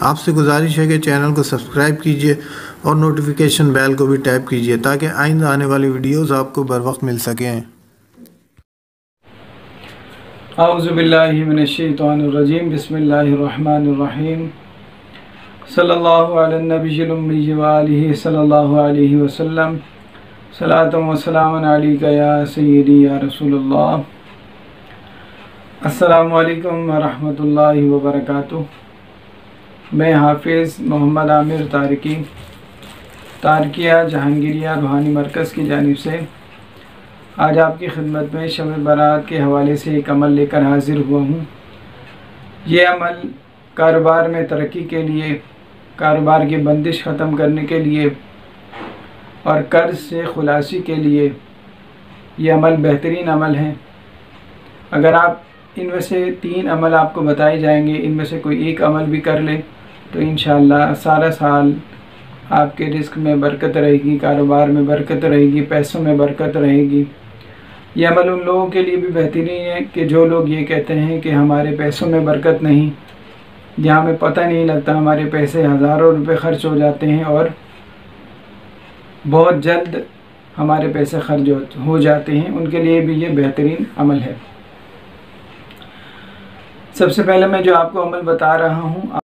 आपसे गुजारिश है कि चैनल को सब्सक्राइब कीजिए और नोटिफिकेशन बेल को भी टैप कीजिए ताकि आइंदा आने वाली वीडियोस आपको बर वक्त मिल सकें। औज़ु बिल्लाहि मिनश्शैतानिर्रजीम बिस्मिल्लाहिर्रहमानिर्रहीम सल्लल्लाहु अला नबिय्यिल उम्मी व आलिहि सल्लल्लाहु अलैहि वसल्लम सलातुम व सलामुन अलैका या सय्यदी या रसूलल्लाह। अस्सलामु अलैकुम व रहमतुल्लाहि व बरकातुहू। मैं हाफिज़ मोहम्मद आमिर तारकिया जहांगीरिया रूहानी मरकज़ की जानिब से आज आपकी खिदमत में शब बारात के हवाले से एक अमल लेकर हाज़िर हुआ हूँ। ये अमल कारोबार में तरक्की के लिए, कारोबार की बंदिश ख़त्म करने के लिए और कर्ज से खुलासी के लिए ये अमल बेहतरीन अमल है। अगर आप इनमें से 3 अमल आपको बताए जाएंगे, इनमें से कोई एक अमल भी कर ले तो इंशाअल्लाह सारा साल आपके रिस्क में बरकत रहेगी, कारोबार में बरकत रहेगी, पैसों में बरकत रहेगी। ये अमल उन लोगों के लिए भी बेहतरीन है कि जो लोग ये कहते हैं कि हमारे पैसों में बरकत नहीं, जहाँ हमें पता नहीं लगता, हमारे पैसे हज़ारों रुपए खर्च हो जाते हैं और बहुत जल्द हमारे पैसे खर्च हो जाते हैं, उनके लिए भी ये बेहतरीन अमल है। सबसे पहले मैं जो आपको अमल बता रहा हूँ,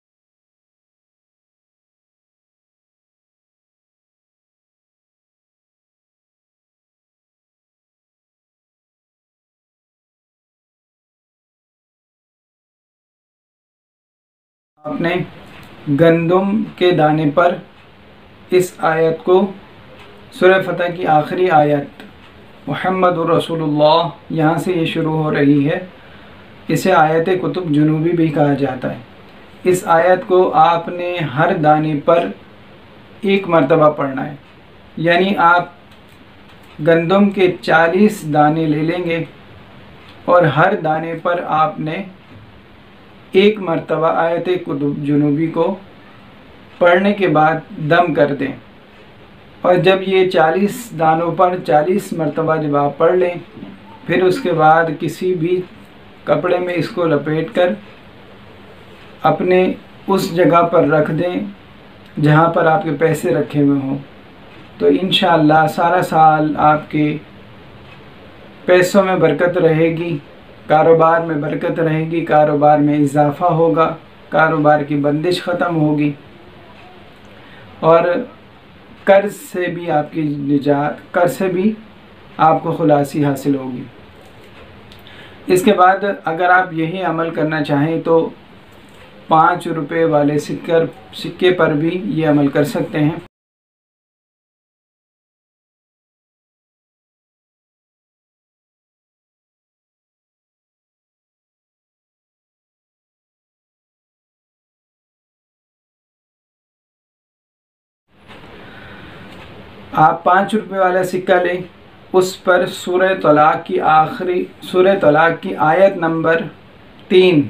आपने गंदम के दाने पर इस आयत को, सूरह फतह की आखिरी आयत मुहम्मदुर रसूलुल्लाह, यहाँ से ये शुरू हो रही है। इसे आयत कुतुब जुनूबी भी कहा जाता है। इस आयत को आपने हर दाने पर 1 मरतबा पढ़ना है। यानी आप गंदम के 40 दाने ले लेंगे और हर दाने पर आपने 1 मरतबा आयत कुतुब जुनूबी को पढ़ने के बाद दम कर दें। और जब ये 40 दानों पर 40 मरतबा जब आप पढ़ लें, फिर उसके बाद किसी भी कपड़े में इसको लपेट कर अपने उस जगह पर रख दें जहाँ पर आपके पैसे रखे हुए हों। तो इंशाअल्लाह सारा साल आपके पैसों में बरकत रहेगी, कारोबार में बरकत रहेगी, कारोबार में इजाफ़ा होगा, कारोबार की बंदिश ख़त्म होगी और कर्ज से भी आपकी निजात, कर्ज से भी आपको खुलासी हासिल होगी। इसके बाद अगर आप यही अमल करना चाहें तो 5 रुपए वाले सिक्के पर भी ये अमल कर सकते हैं। आप 5 रुपए वाला सिक्का लें, उस पर सूरह तलाक़ की आयत नंबर 3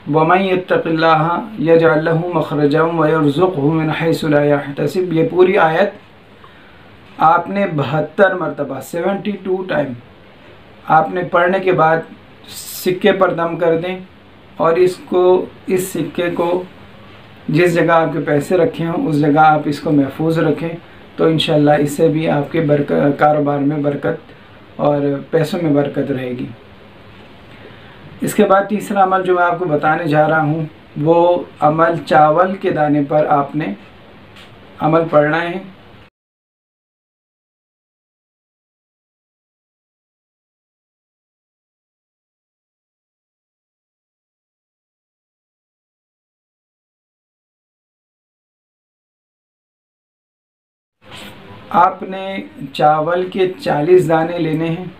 वमन यत्तक़िल्लाह यजअल लहू मख़रजन व यरज़ुक़हू मिन हैसु ला यहतसिब, ये पूरी आयत आपने 72 मरतबा 72 टाइम आपने पढ़ने के बाद सिक्के पर दम कर दें और इस सिक्के को जिस जगह आपके पैसे रखे हों उस जगह आप इसको महफूज रखें। तो इंशाअल्लाह इससे भी आपके कारोबार में बरकत और पैसों में बरकत रहेगी। इसके बाद तीसरा अमल जो मैं आपको बताने जा रहा हूँ वो अमल चावल के दाने पर आपने अमल पढ़ना है। आपने चावल के 40 दाने लेने हैं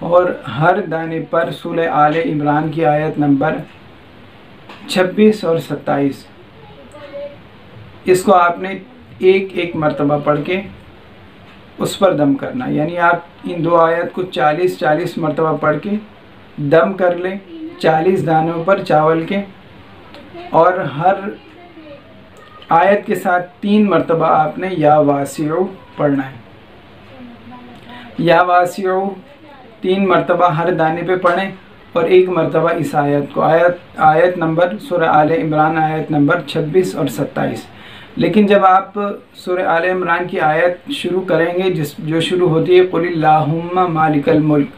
और हर दाने पर सूरह आले इमरान की आयत नंबर 26 और 27, इसको आपने एक मरतबा पढ़ के उस पर दम करना। यानी आप इन 2 आयत को 40 मरतबा पढ़ के दम कर लें 40 दानों पर चावल के, और हर आयत के साथ 3 मरतबा आपने या वासिउ पढ़ना है। या वासिउ 3 मरतबा हर दाने पे पढ़ें और एक मरतबा इस आयत को, आयत नंबर सूरह आले इमरान आयत नंबर 26 और 27। लेकिन जब आप सूरह आले इमरान की आयत शुरू करेंगे जो शुरू होती है कुलिल्लाहुम्मा मालिकल मुल्क,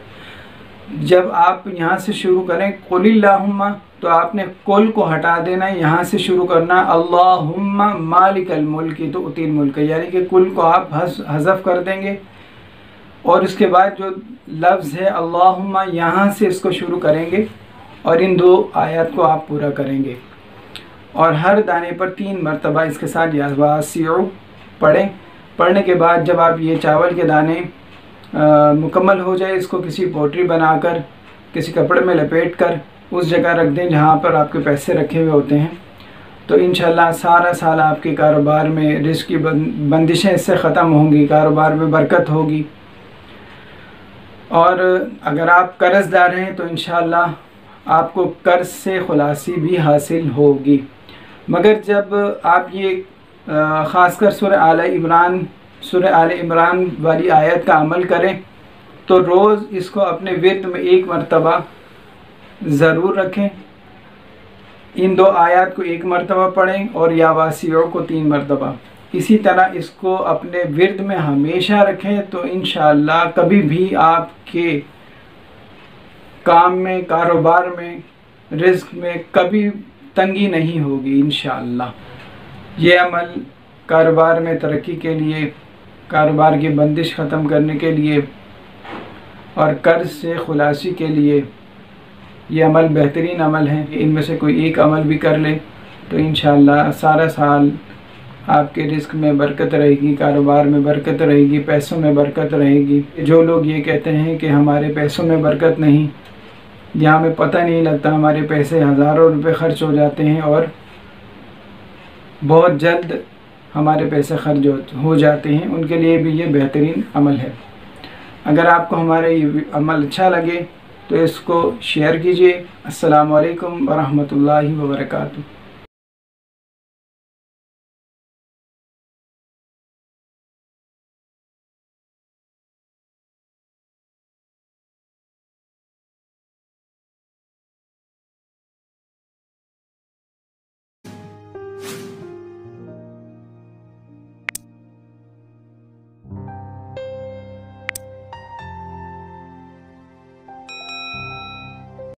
जब आप यहाँ से शुरू करें कुलिल्लाहुम्मा तो आपने कुल को हटा देना, यहाँ से शुरू करना अल्लाहुम्मा मालिकल मुल्क तो उतील मुल्क, यानी कि कुल को आप हज़फ कर देंगे और इसके बाद जो लफ्ज़ है अल्लाहुम्मा यहाँ से इसको शुरू करेंगे और इन 2 आयत को आप पूरा करेंगे और हर दाने पर 3 मरतबा इसके साथ या वासिउ पढ़ें। पढ़ने के बाद जब आप ये चावल के दाने मुकम्मल हो जाए, इसको किसी पोटली बनाकर किसी कपड़े में लपेट कर उस जगह रख दें जहाँ पर आपके पैसे रखे हुए होते हैं। तो इंशाल्लाह सारा साल आपके कारोबार में रिस्क की बंदिशें इससे ख़त्म होंगी, कारोबार में बरकत होगी। और अगर आप कर्ज़दार हैं तो इंशाल्लाह आपको कर्ज़ से खुलासी भी हासिल होगी। मगर जब आप ये ख़ासकर सूरह आले इमरान वाली आयत का अमल करें तो रोज़ इसको अपने विर्द में 1 मरतबा ज़रूर रखें। इन 2 आयत को 1 मरतबा पढ़ें और या वासियों को 3 मरतबा। इसी तरह इसको अपने विर्द में हमेशा रखें तो इंशाअल्लाह कभी भी आपके काम में, कारोबार में, रिज़्क़ में कभी तंगी नहीं होगी इंशाअल्लाह। ये अमल कारोबार में तरक्की के लिए, कारोबार की बंदिश ख़त्म करने के लिए और कर्ज़ से खुलासी के लिए ये अमल बेहतरीन अमल है। इनमें से कोई एक अमल भी कर ले तो इंशाअल्लाह सारा साल आपके रिस्क में बरकत रहेगी, कारोबार में बरकत रहेगी, पैसों में बरकत रहेगी। जो लोग ये कहते हैं कि हमारे पैसों में बरकत नहीं, या हमें पता नहीं लगता, हमारे पैसे हज़ारों रुपए खर्च हो जाते हैं और बहुत जल्द हमारे पैसे खर्च हो जाते हैं, उनके लिए भी ये बेहतरीन अमल है। अगर आपको हमारा ये अमल अच्छा लगे तो इसको शेयर कीजिए। अस्सलामु अलैकुम व रहमतुल्लाहि व बरकातुहू।